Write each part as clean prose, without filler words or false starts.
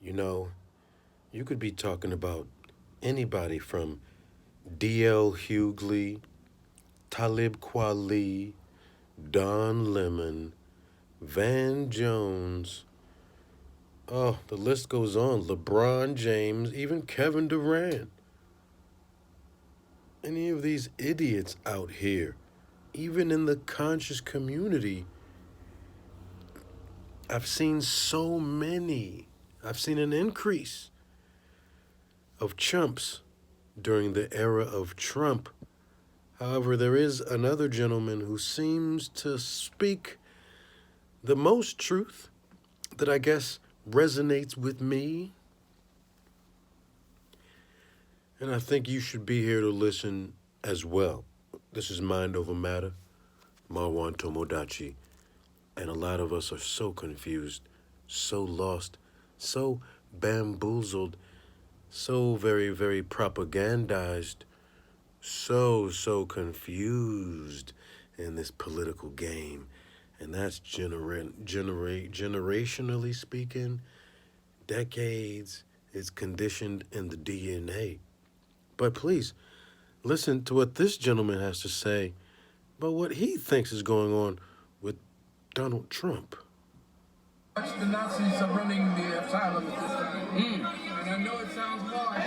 You know, you could be talking about anybody from D.L. Hughley, Talib Kweli, Don Lemon, Van Jones. Oh, the list goes on. LeBron James, even Kevin Durant. Any of these idiots out here, even in the conscious community, I've seen so many. I've seen an increase of chumps during the era of Trump. However, there is another gentleman who seems to speak the most truth that I guess resonates with me. And I think you should be here to listen as well. This is Mind Over Matter, Marwan Tomodachi. And a lot of us are so confused, so lost, so bamboozled, so very, very propagandized, so confused in this political game. And that's generationally speaking, decades is conditioned in the DNA. But please, listen to what this gentleman has to say about what he thinks is going on with Donald Trump. The Nazis are running the asylum at this time. And I know it sounds hard,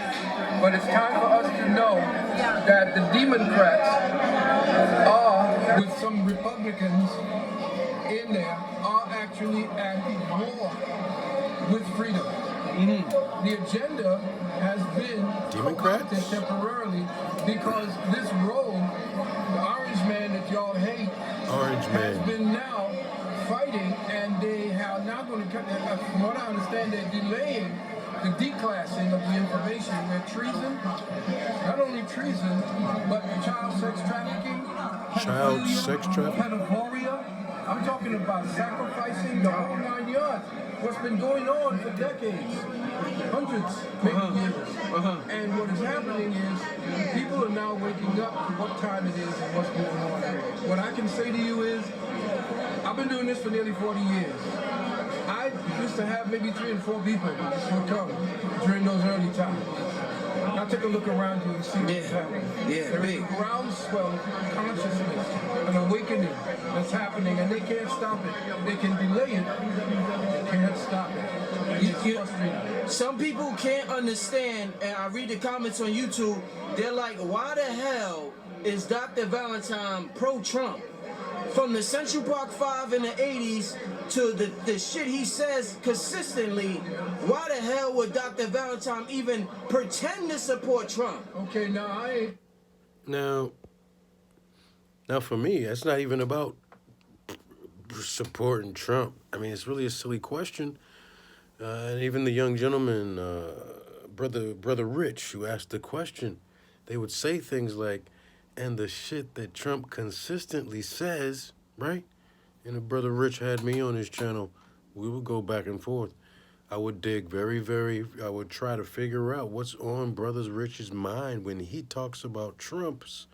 but it's time for us to know that the Democrats are, with some Republicans in there, are actually at war with freedom. The agenda has been Democrats temporarily because this rogue, the orange man that y'all hate, has been now fighting, and they are now going to cut. From what I understand, they're delaying the declassing of the information. They're treason, not only treason, but child sex trafficking, pedophilia. I'm talking about sacrificing the whole 9 yards. What's been going on for decades, hundreds, maybe years. And what is happening is people are now waking up to what time it is and what's going on. What I can say to you is, I've been doing this for nearly 40 years. I used to have maybe 3 and 4 people who would come during those early times. Now take a look around you and see what's happening. There is a groundswell of consciousness, an awakening that's happening, and they can't stop it. They can delay it, they can't stop it. Some people can't understand, and I read the comments on YouTube, they're like, why the hell is Dr. Valentine pro-Trump? From the Central Park 5 in the 80s to the shit he says consistently, why the hell would Dr. Valentine even pretend to support Trump? Okay, Now for me, it's not even about supporting Trump. I mean, it's really a silly question. And even the young gentleman, Brother Rich, who asked the question, they would say things like, and the shit that Trump consistently says, right? And if Brother Rich had me on his channel, we would go back and forth. I would dig I would try to figure out what's on Brother Rich's mind when he talks about Trump's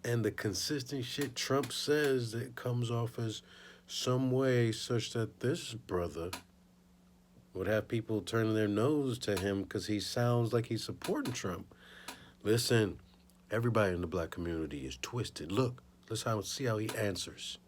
and the consistent shit Trump says that comes off as some way such that this brother would have people turning their nose to him because he sounds like he's supporting Trump. Listen, everybody in the black community is twisted. Look, let's see how he answers.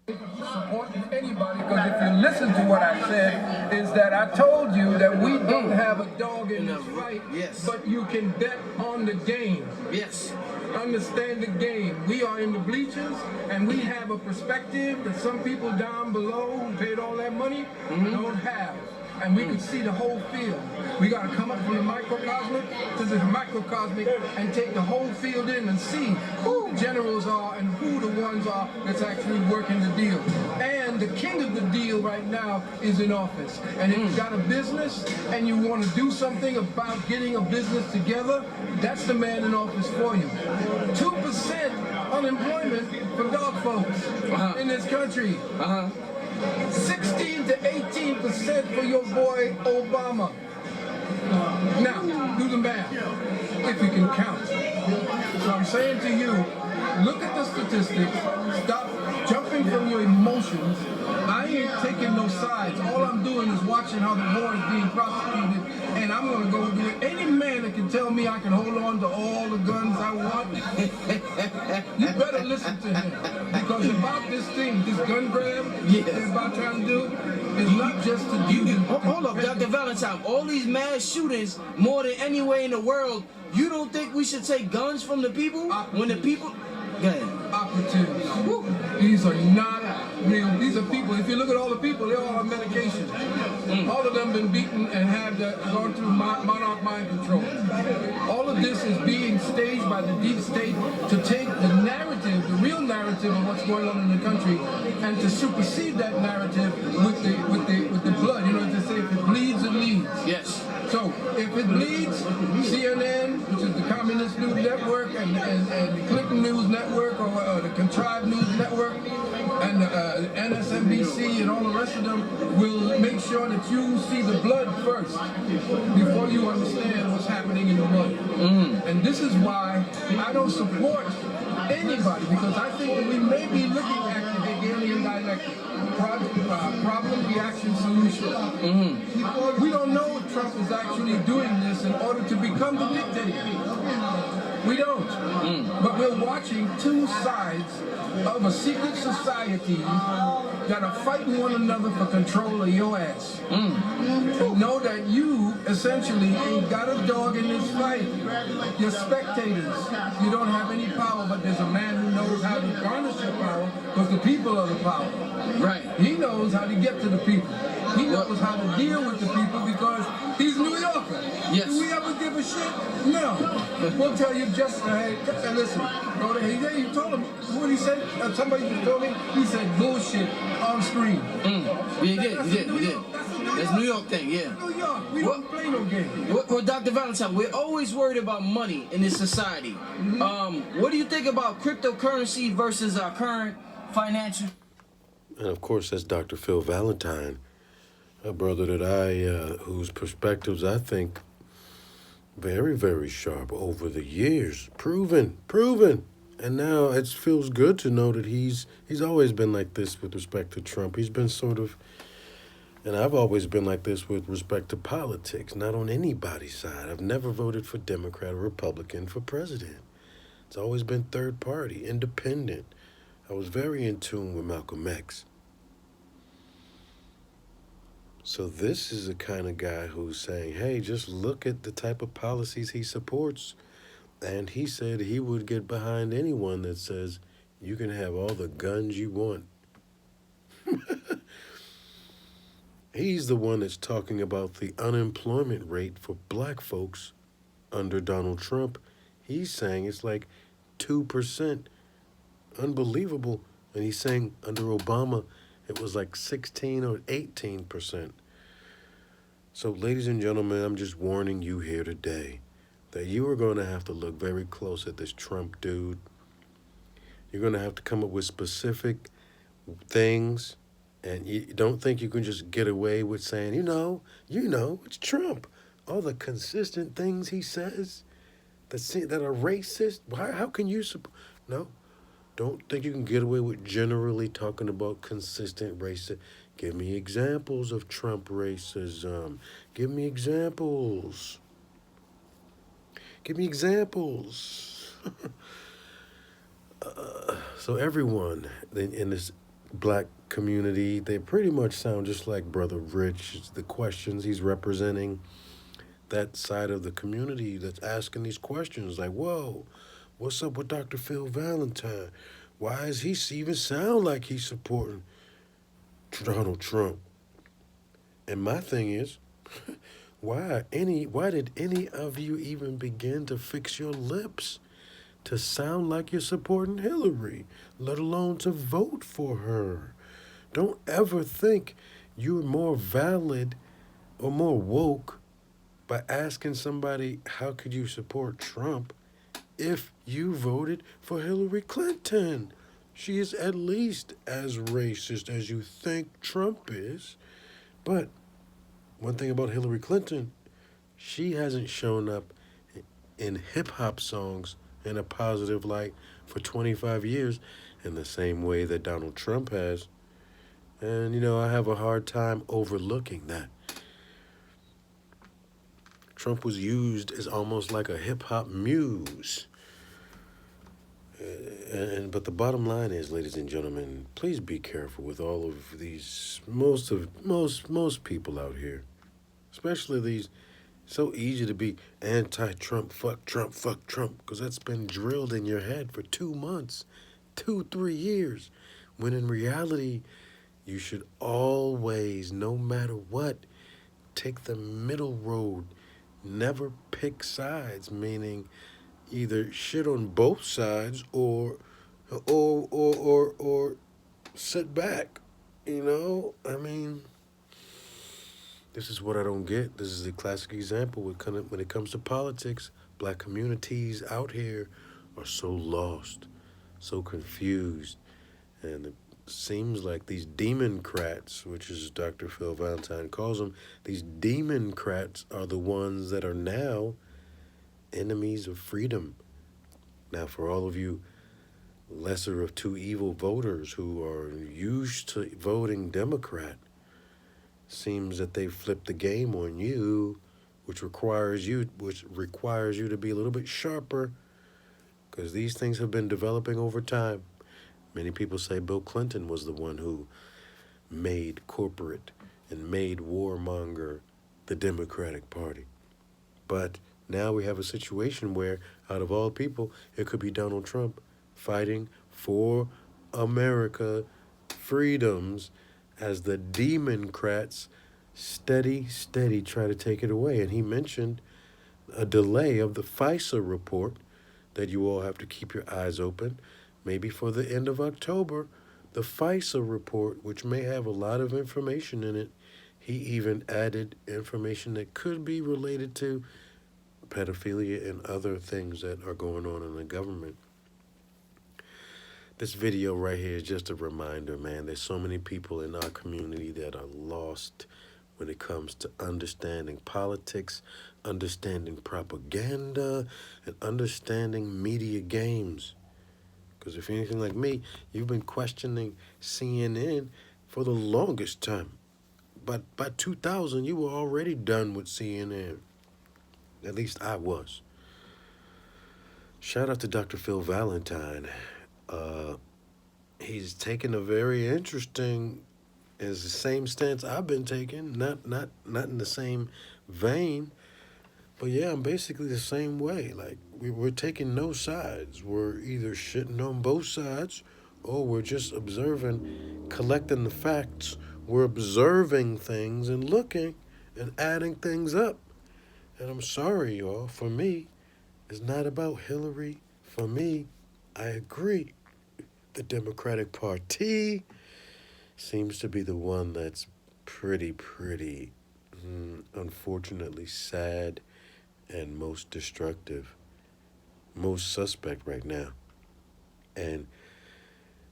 Support anybody, because if you listen to what I said, is that I told you that we don't have a dog in this fight, but you can bet on the game. Yes. Understand the game. We are in the bleachers, and we have a perspective that some people down below who paid all that money don't have. And we can see the whole field. We got to come up from the microcosmic to the macrocosmic and take the whole field in and see who the generals are and who the ones are that's actually working the deal. And the king of the deal right now is in office. And if you got a business and you want to do something about getting a business together, that's the man in office for you. 2% unemployment for dog folks in this country. 16 to 18% for your boy Obama. Now, do the math, if you can count. So I'm saying to you, look at the statistics, stop jumping from your emotions. I ain't taking no sides. All I'm doing is watching. watching how the war is being prosecuted, and I'm going to go do it. Any man that can tell me I can hold on to all the guns I want, you better listen to him. Because about this thing, this gun grab they're about trying to do, is not just to do. Hold up, Dr. Valentine. All these mass shootings, more than anywhere in the world, you don't think we should take guns from the people? When the people... Go ahead. Operatives. These are not real. These are people. If you look at all the people, they're all on medication. All of them been beaten and have gone through monarch mind control. All of this is being staged by the deep state to take the narrative, the real narrative of what's going on in the country, and to supersede that narrative with the blood. You know, to say if it bleeds, it leads. Yes. So if it bleeds, CNN, which is the Communist News Network, and the Clinton News Network, or the Contrived News Network, and NSNBC and all the rest of them will make sure that you see the blood first before you understand what's happening in the blood. And this is why I don't support anybody, because I think that we may be looking at the Hegelian dialectic, problem, reaction, solution. We don't know if Trump is actually doing this in order to become the dictator. We don't. But we're watching two sides of a secret society that are fighting one another for control of your ass. And know that you essentially ain't got a dog in this fight. You're spectators. You don't have any power, but there's a man who knows how to garnish your power, because the people are the power. Right. He knows how to get to the people. He knows how to deal with the people because he's New Yorker. Yes. Do we ever give a shit? No. We'll tell you just, hey, listen, go to, you told him, what he said, somebody just told me, he said bullshit on screen. Yeah, he did. That's New York thing, yeah. New York, we don't play no game. Well, Dr. Valentine, we're always worried about money in this society. What do you think about cryptocurrency versus our current financial? And of course, that's Dr. Phil Valentine, a brother that whose perspectives I think very, very sharp over the years. Proven. And now it feels good to know that he's always been like this with respect to Trump. He's been sort of, and I've always been like this with respect to politics, not on anybody's side. I've never voted for Democrat or Republican for president. It's always been third party, independent. I was very in tune with Malcolm X. So this is the kind of guy who's saying, hey, just look at the type of policies he supports. And he said he would get behind anyone that says you can have all the guns you want. He's the one that's talking about the unemployment rate for black folks under Donald Trump. He's saying it's like 2%. Unbelievable. And he's saying under Obama, it was like 16 or 18%. So, ladies and gentlemen, I'm just warning you here today that you are going to have to look very close at this Trump dude. You're going to have to come up with specific things, and you don't think you can just get away with saying, you know, it's Trump. All the consistent things he says that are racist. How can you support? No. Don't think you can get away with generally talking about consistent racism. Give me examples of Trump racism. Give me examples. So everyone in this black community, they pretty much sound just like Brother Rich. The questions he's representing, that side of the community that's asking these questions like, whoa, what's up with Dr. Phil Valentine? Why does he even sound like he's supporting Donald Trump? And my thing is, why did any of you even begin to fix your lips to sound like you're supporting Hillary, let alone to vote for her? Don't ever think you're more valid or more woke by asking somebody, how could you support Trump if you voted for Hillary Clinton? She is at least as racist as you think Trump is. But one thing about Hillary Clinton, she hasn't shown up in hip-hop songs in a positive light for 25 years in the same way that Donald Trump has. And, I have a hard time overlooking that. Trump was used as almost like a hip hop muse. But the bottom line is, ladies and gentlemen, please be careful with all of these most people out here, especially these. So easy to be anti-Trump, fuck Trump, because that's been drilled in your head for 2 months, 3 years, when in reality, you should always, no matter what, take the middle road. Never pick sides, meaning either shit on both sides or sit back. I mean, this is what I don't get. This is a classic example when it comes to politics. Black communities out here are so lost, so confused, and it seems like these democrats, which is Dr. Phil Valentine calls them, these democrats are the ones that are now enemies of freedom. Now, for all of you lesser of two evil voters who are used to voting Democrat, seems that they flipped the game on you, which requires you to be a little bit sharper, because these things have been developing over time. Many people say Bill Clinton was the one who made corporate and made warmonger the Democratic Party. But now we have a situation where, out of all people, it could be Donald Trump fighting for America freedoms as the Democrats steady try to take it away. And he mentioned a delay of the FISA report that you all have to keep your eyes open. Maybe for the end of October, the FISA report, which may have a lot of information in it. He even added information that could be related to pedophilia and other things that are going on in the government. This video right here is just a reminder, man. There's so many people in our community that are lost when it comes to understanding politics, understanding propaganda, and understanding media games. Because if you're anything like me, you've been questioning CNN for the longest time. But by 2000, you were already done with CNN. At least I was. Shout out to Dr. Phil Valentine. He's taken a very interesting, is the same stance I've been taking. Not in the same vein, but yeah, I'm basically the same way. Like we're taking no sides. We're either shitting on both sides, or we're just observing, collecting the facts. We're observing things and looking and adding things up. And I'm sorry, y'all. For me, it's not about Hillary. For me, I agree. The Democratic Party seems to be the one that's pretty, unfortunately sad and most destructive, most suspect right now. And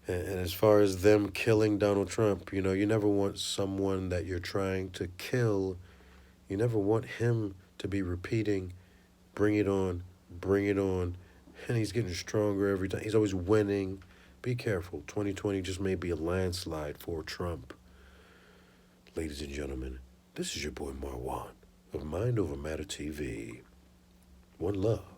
as far as them killing Donald Trump, you never want someone that you're trying to kill, you never want him to be repeating, bring it on, and he's getting stronger every time. He's always winning. Be careful. 2020 just may be a landslide for Trump. Ladies and gentlemen, this is your boy Marwan of Mind Over Matter TV. One love.